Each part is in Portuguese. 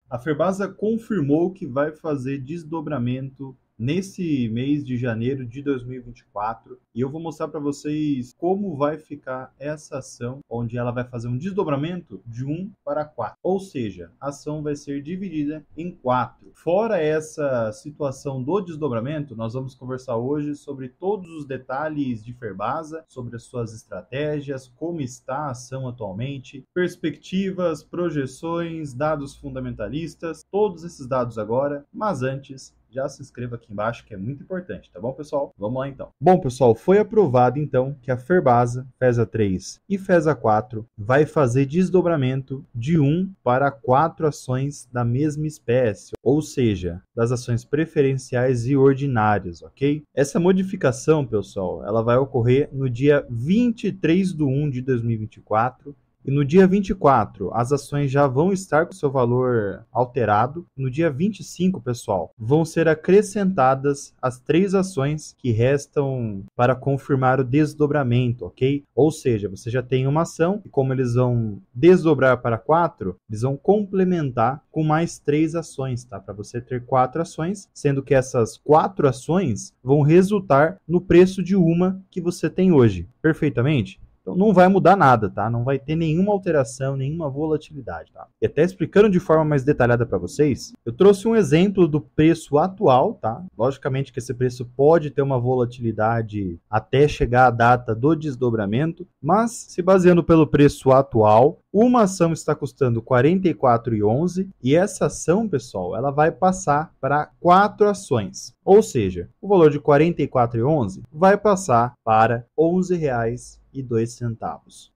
A Ferbasa confirmou que vai fazer desdobramento nesse mês de janeiro de 2024 e eu vou mostrar para vocês como vai ficar essa ação, onde ela vai fazer um desdobramento de 1 para 4, ou seja, a ação vai ser dividida em 4. Fora essa situação do desdobramento, nós vamos conversar hoje sobre todos os detalhes de Ferbasa, sobre as suas estratégias, como está a ação atualmente, perspectivas, projeções, dados fundamentalistas, todos esses dados agora, mas antes, já se inscreva aqui embaixo, que é muito importante, tá bom, pessoal? Vamos lá, então. Bom, pessoal, foi aprovado, então, que a Ferbasa, FESA 3 e FESA 4 vai fazer desdobramento de 1 para 4 ações da mesma espécie, ou seja, das ações preferenciais e ordinárias, ok? Essa modificação, pessoal, ela vai ocorrer no dia 23/1 de 2024, e no dia 24, as ações já vão estar com seu valor alterado. No dia 25, pessoal, vão ser acrescentadas as 3 ações que restam para confirmar o desdobramento, ok? Ou seja, você já tem uma ação e como eles vão desdobrar para 4, eles vão complementar com mais 3 ações, tá? Para você ter 4 ações, sendo que essas 4 ações vão resultar no preço de uma que você tem hoje. Perfeitamente? Então não vai mudar nada, tá? Não vai ter nenhuma alteração, nenhuma volatilidade, tá? E até explicando de forma mais detalhada para vocês, eu trouxe um exemplo do preço atual, tá? Logicamente que esse preço pode ter uma volatilidade até chegar à data do desdobramento, mas se baseando pelo preço atual, uma ação está custando R$ 44,11 e essa ação, pessoal, ela vai passar para 4 ações. Ou seja, o valor de R$ 44,11 vai passar para R$ 11,02.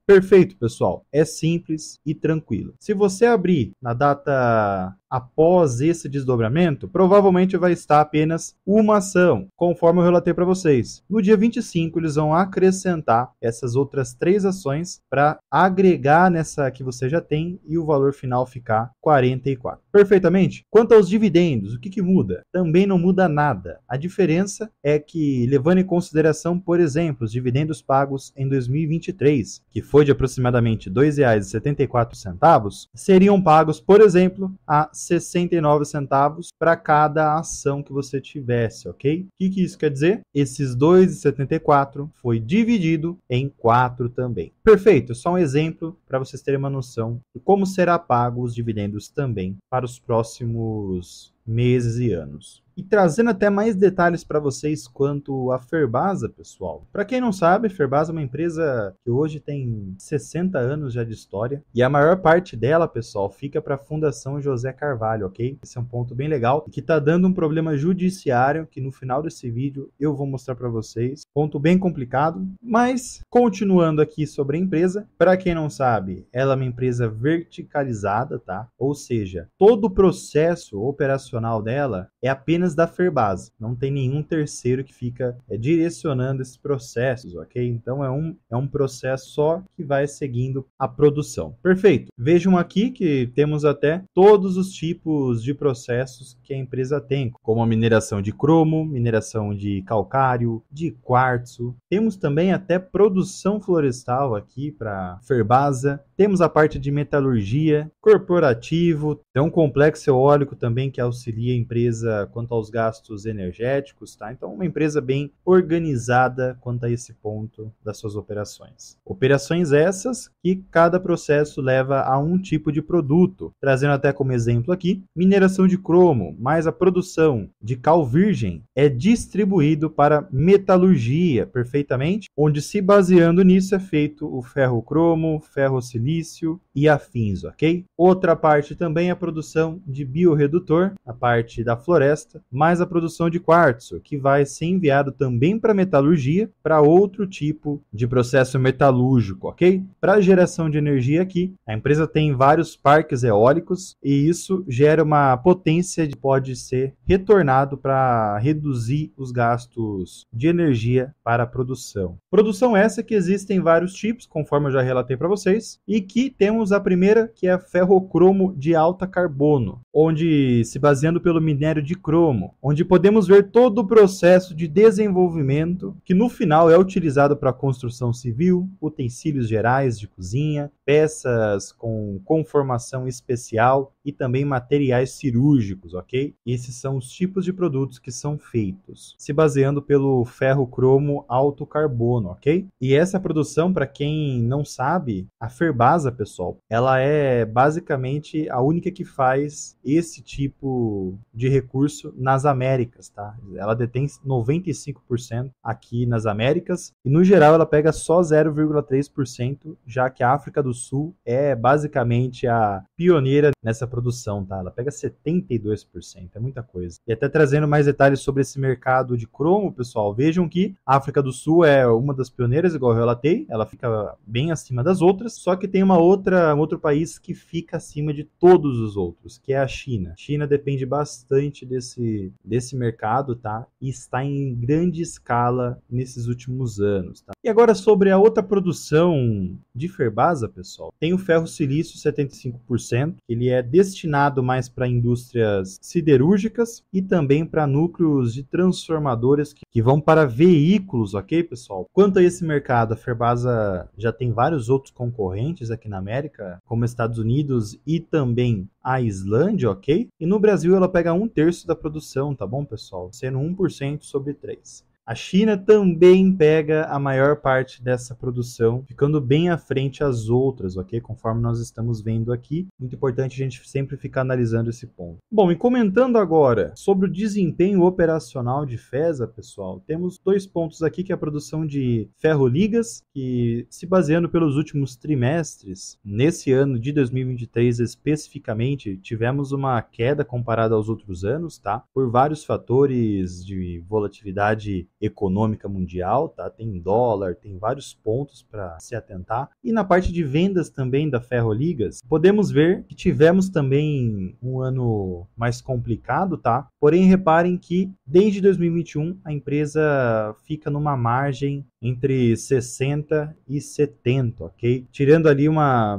Perfeito, pessoal. É simples e tranquilo. Se você abrir na data após esse desdobramento, provavelmente vai estar apenas uma ação, conforme eu relatei para vocês. No dia 25, eles vão acrescentar essas outras 3 ações para agregar nessa que você já tem e o valor final ficar 44. Perfeitamente? Quanto aos dividendos, o que muda? Também não muda nada. A diferença é que, levando em consideração, por exemplo, os dividendos pagos em 2023, que foi de aproximadamente R$ 2,74, seriam pagos, por exemplo, a 69 centavos para cada ação que você tivesse, ok? O que isso quer dizer? Esses R$ 2,74 foi dividido em 4 também. Perfeito, só um exemplo para vocês terem uma noção de como será pago os dividendos também para os próximos meses e anos. E trazendo até mais detalhes para vocês quanto à Ferbasa, pessoal. Para quem não sabe, Ferbasa é uma empresa que hoje tem 60 anos já de história. E a maior parte dela, pessoal, fica para a Fundação José Carvalho, ok? Esse é um ponto bem legal. E que está dando um problema judiciário que no final desse vídeo eu vou mostrar para vocês. Ponto bem complicado. Mas, continuando aqui sobre a empresa. Para quem não sabe, ela é uma empresa verticalizada, tá? Ou seja, todo o processo operacional dela é apenas da Ferbasa, não tem nenhum terceiro que fica direcionando esses processos, ok? Então é um processo só que vai seguindo a produção. Perfeito. Vejam aqui que temos até todos os tipos de processos que a empresa tem, como a mineração de cromo, mineração de calcário, de quartzo. Temos também até produção florestal aqui para Ferbasa. Temos a parte de metalurgia, corporativo, tem um complexo eólico também que auxilia a empresa quanto aos gastos energéticos, tá? Então, uma empresa bem organizada quanto a esse ponto das suas operações. Operações essas que cada processo leva a um tipo de produto, trazendo até como exemplo aqui, mineração de cromo, mais a produção de cal virgem é distribuído para metalurgia, perfeitamente, onde se baseando nisso é feito o ferro-cromo, ferro-silício e afins, ok? Outra parte também é a produção de biorredutor, a parte da floresta, mais a produção de quartzo, que vai ser enviado também para metalurgia, para outro tipo de processo metalúrgico, ok? Para a geração de energia aqui, a empresa tem vários parques eólicos e isso gera uma potência que pode ser retornado para reduzir os gastos de energia para a produção. Produção essa que existem vários tipos, conforme eu já relatei para vocês, e que temos a primeira, que é a ferrocromo de alta carbono, onde se baseando pelo minério de cromo, onde podemos ver todo o processo de desenvolvimento que no final é utilizado para construção civil, utensílios gerais de cozinha, peças com conformação especial, e também materiais cirúrgicos, ok? Esses são os tipos de produtos que são feitos, se baseando pelo ferro cromo alto carbono, ok? E essa produção, para quem não sabe, a Ferbasa, pessoal, ela é basicamente a única que faz esse tipo de recurso nas Américas, tá? Ela detém 95% aqui nas Américas e no geral ela pega só 0,3%, já que a África do Sul é basicamente a pioneira nessa produção, tá? Ela pega 72%, é muita coisa. E até trazendo mais detalhes sobre esse mercado de cromo, pessoal, vejam que a África do Sul é uma das pioneiras, igual eu relatei, ela fica bem acima das outras, só que tem um outro país que fica acima de todos os outros, que é a China. A China depende bastante desse mercado, tá? E está em grande escala nesses últimos anos, tá? E agora sobre a outra produção de Ferbasa, pessoal, tem o ferro silício 75%, ele é destinado mais para indústrias siderúrgicas e também para núcleos de transformadores que vão para veículos, ok, pessoal? Quanto a esse mercado, a Ferbasa já tem vários outros concorrentes aqui na América, como Estados Unidos e também a Islândia, ok? E no Brasil ela pega 1/3 da produção, tá bom, pessoal? Sendo 1% sobre 3%. A China também pega a maior parte dessa produção, ficando bem à frente às outras, ok? Conforme nós estamos vendo aqui. Muito importante a gente sempre ficar analisando esse ponto. Bom, e comentando agora sobre o desempenho operacional de FESA, pessoal, temos 2 pontos aqui, que é a produção de ferroligas, que se baseando pelos últimos trimestres, nesse ano de 2023 especificamente, tivemos uma queda comparada aos outros anos, tá? Por vários fatores de volatilidade econômica mundial, tá? Tem dólar, tem vários pontos para se atentar. E na parte de vendas também da Ferroligas, podemos ver que tivemos também um ano mais complicado, tá? Porém, reparem que desde 2021 a empresa fica numa margem entre 60 e 70, ok? Tirando ali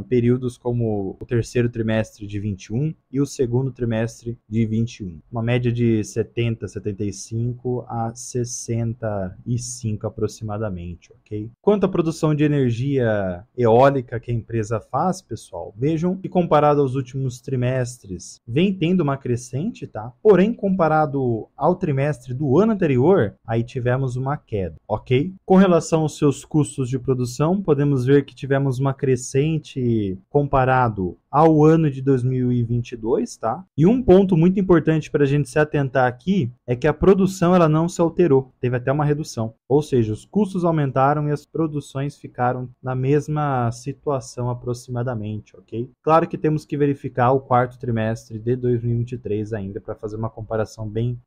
períodos como o terceiro trimestre de 21 e o segundo trimestre de 21. Uma média de 70, 75 a 65 aproximadamente, ok? Quanto à produção de energia eólica que a empresa faz, pessoal, vejam que comparado aos últimos trimestres, vem tendo uma crescente, tá? Porém, comparado ao trimestre do ano anterior, aí tivemos uma queda, ok? Com relação aos seus custos de produção, podemos ver que tivemos uma crescente comparado ao ano de 2022, tá? E um ponto muito importante para a gente se atentar aqui é que a produção ela não se alterou, teve até uma redução. Ou seja, os custos aumentaram e as produções ficaram na mesma situação aproximadamente, ok? Claro que temos que verificar o quarto trimestre de 2023 ainda para fazer uma comparação bem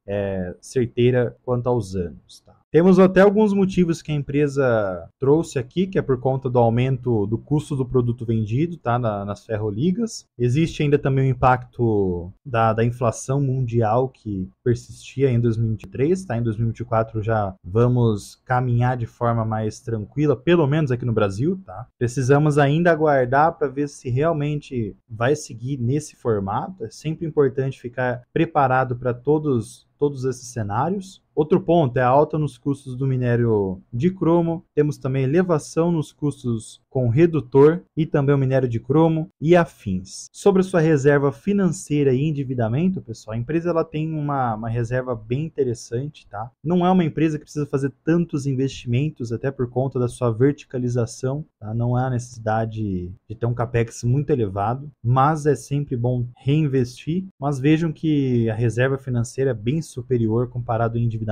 certeira quanto aos anos, tá? Temos até alguns motivos que a empresa trouxe aqui, que é por conta do aumento do custo do produto vendido, tá, nas ferroligas. Existe ainda também o impacto da inflação mundial que persistia em 2023, tá? Em 2024 já vamos caminhar de forma mais tranquila, pelo menos aqui no Brasil, tá? Precisamos ainda aguardar para ver se realmente vai seguir nesse formato. É sempre importante ficar preparado para todos esses cenários. Outro ponto é a alta nos custos do minério de cromo. Temos também elevação nos custos com redutor e também o minério de cromo e afins. Sobre a sua reserva financeira e endividamento, pessoal, a empresa ela tem uma reserva bem interessante, tá? Não é uma empresa que precisa fazer tantos investimentos, até por conta da sua verticalização, tá? Não há necessidade de ter um capex muito elevado, mas é sempre bom reinvestir. Mas vejam que a reserva financeira é bem superior comparado ao endividamento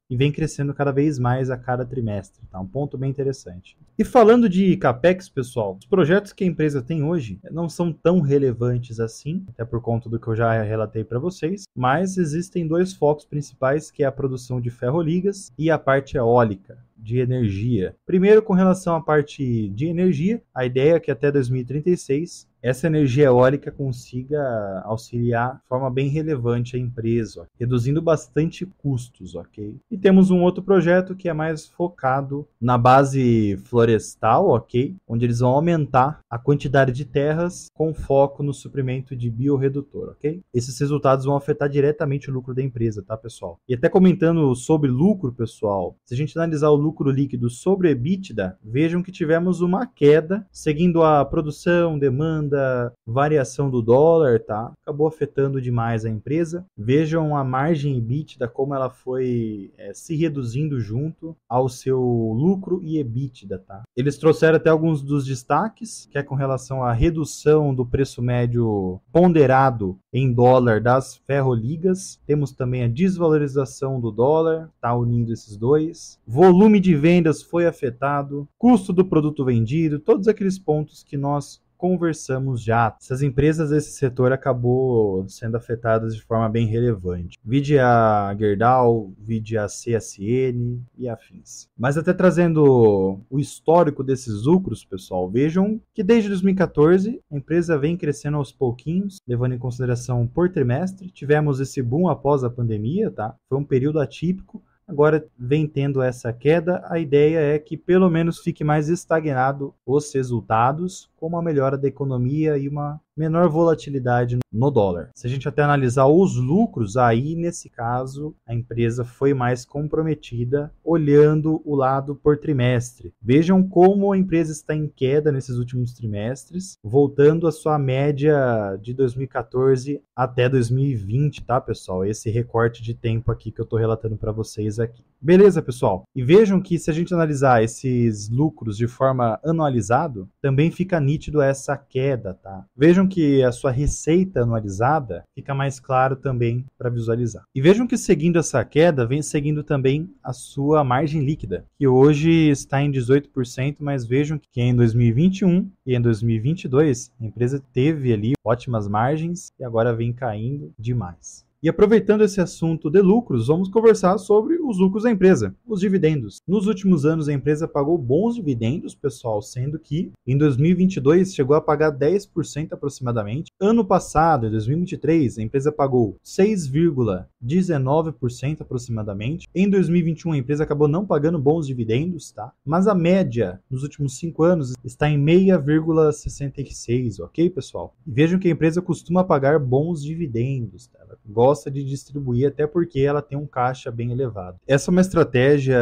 e vem crescendo cada vez mais a cada trimestre, tá? Um ponto bem interessante. E falando de capex, pessoal, os projetos que a empresa tem hoje não são tão relevantes assim, até por conta do que eu já relatei para vocês, mas existem 2 focos principais, que é a produção de ferroligas e a parte eólica de energia. Primeiro, com relação à parte de energia, a ideia é que até 2036 essa energia eólica consiga auxiliar de forma bem relevante a empresa, reduzindo bastante custos, ok? E temos um outro projeto que é mais focado na base florestal, ok? Onde eles vão aumentar a quantidade de terras com foco no suprimento de biorredutor, ok? Esses resultados vão afetar diretamente o lucro da empresa, tá, pessoal? E até comentando sobre lucro, pessoal, se a gente analisar o lucro líquido sobre EBITDA, vejam que tivemos uma queda, seguindo a produção, demanda, tremenda variação do dólar, tá? Acabou afetando demais a empresa. Vejam a margem EBITDA, como ela foi se reduzindo junto ao seu lucro e EBITDA, tá? Eles trouxeram até alguns dos destaques, que é com relação à redução do preço médio ponderado em dólar das ferroligas. Temos também a desvalorização do dólar, tá unindo esses dois. Volume de vendas foi afetado, custo do produto vendido, todos aqueles pontos que nós conversamos já. Essas empresas desse setor acabou sendo afetadas de forma bem relevante. Vide a Gerdau, vide a CSN e afins. Mas até trazendo o histórico desses lucros, pessoal, vejam que desde 2014 a empresa vem crescendo aos pouquinhos, levando em consideração por trimestre. Tivemos esse boom após a pandemia, tá? Foi um período atípico. Agora vem tendo essa queda, a ideia é que pelo menos fique mais estagnado os resultados, com uma melhora da economia e uma menor volatilidade no dólar. Se a gente até analisar os lucros, aí nesse caso a empresa foi mais comprometida olhando o lado por trimestre. Vejam como a empresa está em queda nesses últimos trimestres, voltando à sua média de 2014 até 2020, tá, pessoal? Esse recorte de tempo aqui que eu estou relatando para vocês aqui. Beleza, pessoal? E vejam que se a gente analisar esses lucros de forma anualizada, também fica nítido essa queda, tá? Vejam que a sua receita anualizada fica mais claro também para visualizar. E vejam que seguindo essa queda, vem seguindo também a sua margem líquida, que hoje está em 18%, mas vejam que em 2021 e em 2022 a empresa teve ali ótimas margens e agora vem caindo demais. E aproveitando esse assunto de lucros, vamos conversar sobre os lucros da empresa, os dividendos. Nos últimos anos, a empresa pagou bons dividendos, pessoal, sendo que em 2022 chegou a pagar 10% aproximadamente. Ano passado, em 2023, a empresa pagou 6,19% aproximadamente. Em 2021, a empresa acabou não pagando bons dividendos, tá? Mas a média nos últimos 5 anos está em 6,66%, ok, pessoal? E vejam que a empresa costuma pagar bons dividendos, tá? Ela gosta de distribuir, até porque ela tem um caixa bem elevado. Essa é uma estratégia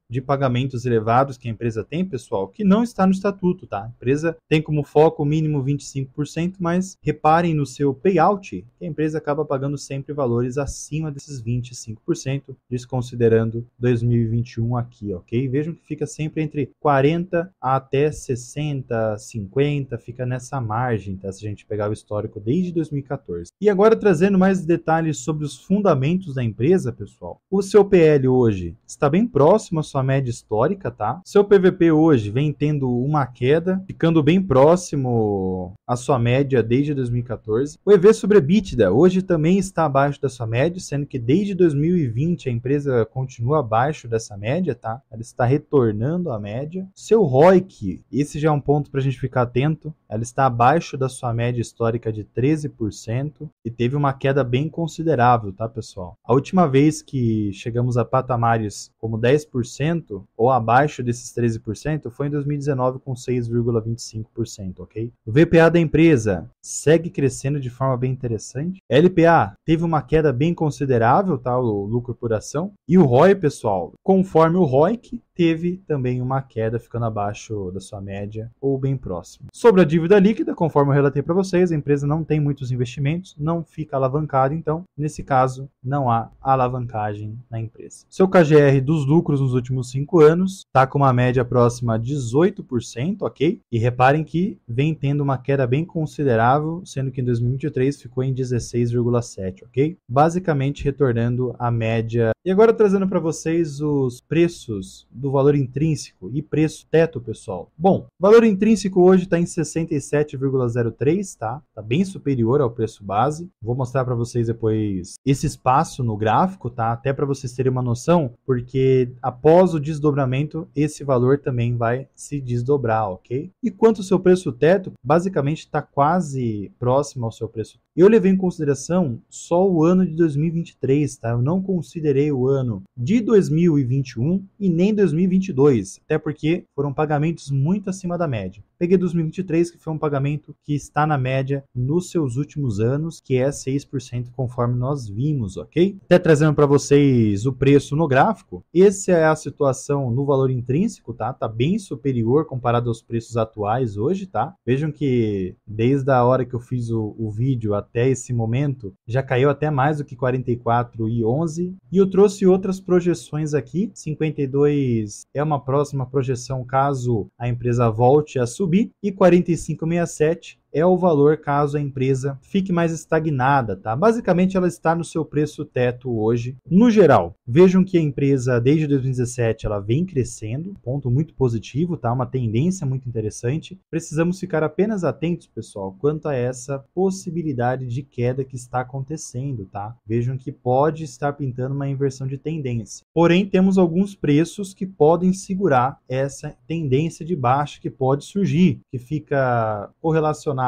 de pagamentos elevados que a empresa tem, pessoal, que não está no estatuto, tá? A empresa tem como foco mínimo 25%, mas reparem no seu payout, que a empresa acaba pagando sempre valores acima desses 25%, desconsiderando 2021 aqui, ok? Vejam que fica sempre entre 40 até 60, 50, fica nessa margem, tá? Se a gente pegar o histórico desde 2014. E agora trazendo mais detalhes sobre os fundamentos da empresa, pessoal. O seu PL hoje está bem próximo à sua média histórica, tá? Seu PVP hoje vem tendo uma queda, ficando bem próximo à sua média desde 2014. O EV sobre EBITDA hoje também está abaixo da sua média, sendo que desde 2020 a empresa continua abaixo dessa média, tá? Ela está retornando à média. Seu ROIC, esse já é um ponto para a gente ficar atento, ela está abaixo da sua média histórica de 13% e teve uma queda bem considerável, tá, pessoal? A última vez que chegamos a patamares como 10% ou abaixo desses 13% foi em 2019 com 6,25%, ok? O VPA da empresa segue crescendo de forma bem interessante. LPA teve uma queda bem considerável, tá, o lucro por ação. E o ROI, pessoal, conforme o ROIC, teve também uma queda ficando abaixo da sua média ou bem próximo. Sobre a dívida líquida, conforme eu relatei para vocês, a empresa não tem muitos investimentos, não fica alavancada, então, nesse caso, não há alavancagem na empresa. Seu KGR dos lucros nos últimos 5 anos está com uma média próxima a 18%, ok? E reparem que vem tendo uma queda bem considerável, sendo que em 2023 ficou em 16,7%, ok? Basicamente retornando à média. E agora trazendo para vocês os preços do valor intrínseco e preço teto, pessoal. Bom, o valor intrínseco hoje está em 67,03, tá? Tá bem superior ao preço base. Vou mostrar para vocês depois esse espaço no gráfico, tá? Até para vocês terem uma noção, porque após o desdobramento, esse valor também vai se desdobrar, ok? E quanto ao seu preço teto, basicamente está quase próximo ao seu preço. Eu levei em consideração só o ano de 2023, tá? Eu não considerei o ano de 2021 e nem 2022, até porque foram pagamentos muito acima da média. Peguei 2023, que foi um pagamento que está na média nos seus últimos anos, que é 6% conforme nós vimos, ok? Até trazendo para vocês o preço no gráfico, essa é a situação no valor intrínseco, tá? Tá bem superior comparado aos preços atuais hoje, tá? Vejam que desde a hora que eu fiz o vídeo até esse momento, já caiu até mais do que 44,11. E eu trouxe outras projeções aqui. 52 é uma próxima projeção caso a empresa volte a subir. E 45,67 é o valor caso a empresa fique mais estagnada, tá? Basicamente, ela está no seu preço teto hoje. No geral, vejam que a empresa, desde 2017, ela vem crescendo, ponto muito positivo, tá? Uma tendência muito interessante. Precisamos ficar apenas atentos, pessoal, quanto a essa possibilidade de queda que está acontecendo, tá? Vejam que pode estar pintando uma inversão de tendência. Porém, temos alguns preços que podem segurar essa tendência de baixa que pode surgir, que fica correlacionado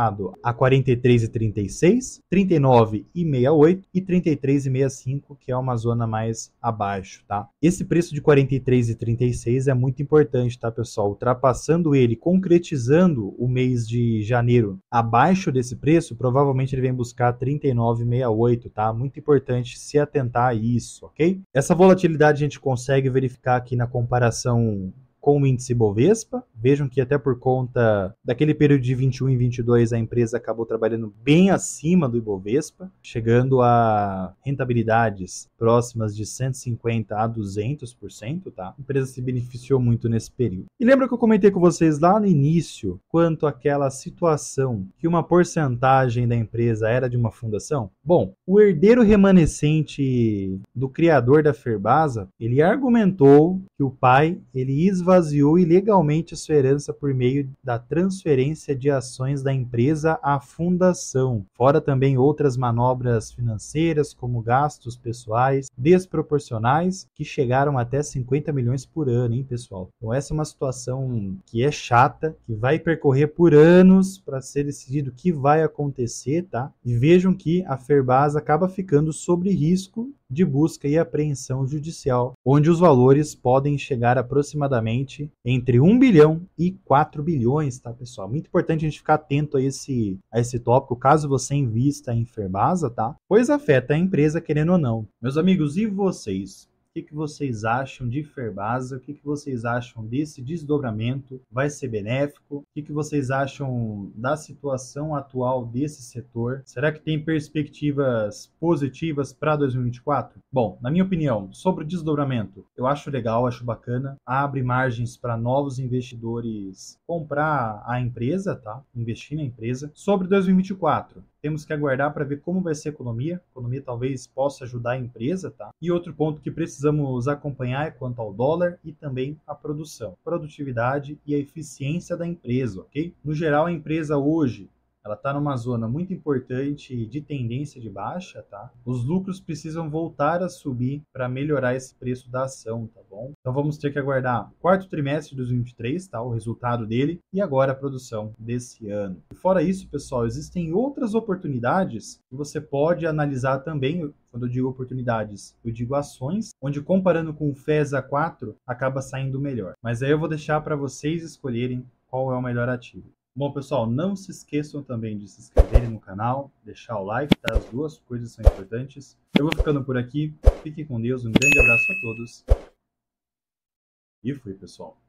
a 43,36, 39,68 e 33,65, que é uma zona mais abaixo, tá? Esse preço de 43,36 é muito importante, tá, pessoal? Ultrapassando ele, concretizando o mês de janeiro abaixo desse preço, provavelmente ele vem buscar 39,68, tá? Muito importante se atentar a isso, ok? Essa volatilidade a gente consegue verificar aqui na comparação com o índice Bovespa. Vejam que até por conta daquele período de 21 e 22, a empresa acabou trabalhando bem acima do Ibovespa, chegando a rentabilidades próximas de 150% a 200%, tá? A empresa se beneficiou muito nesse período. E lembra que eu comentei com vocês lá no início, quanto àquela situação que uma porcentagem da empresa era de uma fundação? Bom, o herdeiro remanescente do criador da Ferbasa, ele argumentou que o pai, ele esvaziou ilegalmente a sua herança por meio da transferência de ações da empresa à fundação, fora também outras manobras financeiras, como gastos pessoais desproporcionais, que chegaram até 50 milhões por ano, hein, pessoal? Então essa é uma situação que é chata, que vai percorrer por anos para ser decidido o que vai acontecer, tá? E vejam que a Ferbasa acaba ficando sob risco de busca e apreensão judicial, onde os valores podem chegar aproximadamente entre 1 bilhão e 4 bilhões, tá, pessoal? Muito importante a gente ficar atento a esse tópico, caso você invista em Ferbasa, tá? Pois afeta a empresa, querendo ou não. Meus amigos, e vocês? O que vocês acham de Ferbasa? O que vocês acham desse desdobramento? Vai ser benéfico? O que vocês acham da situação atual desse setor? Será que tem perspectivas positivas para 2024? Bom, na minha opinião, sobre o desdobramento, eu acho legal, acho bacana. Abre margens para novos investidores comprar a empresa, tá? Investir na empresa. Sobre 2024, temos que aguardar para ver como vai ser a economia. A economia talvez possa ajudar a empresa, tá? E outro ponto que precisamos acompanhar é quanto ao dólar e também a produção, produtividade e a eficiência da empresa, ok? No geral, a empresa hoje, ela está numa zona muito importante de tendência de baixa, tá? Os lucros precisam voltar a subir para melhorar esse preço da ação, tá bom? Então vamos ter que aguardar o quarto trimestre de 2023, tá? O resultado dele e agora a produção desse ano. E fora isso, pessoal, existem outras oportunidades que você pode analisar também. Quando eu digo oportunidades, eu digo ações, onde comparando com o FESA 4, acaba saindo melhor. Mas aí eu vou deixar para vocês escolherem qual é o melhor ativo. Bom, pessoal, não se esqueçam também de se inscreverem no canal, deixar o like, tá? As duas coisas são importantes. Eu vou ficando por aqui. Fiquem com Deus, um grande abraço a todos. E fui, pessoal.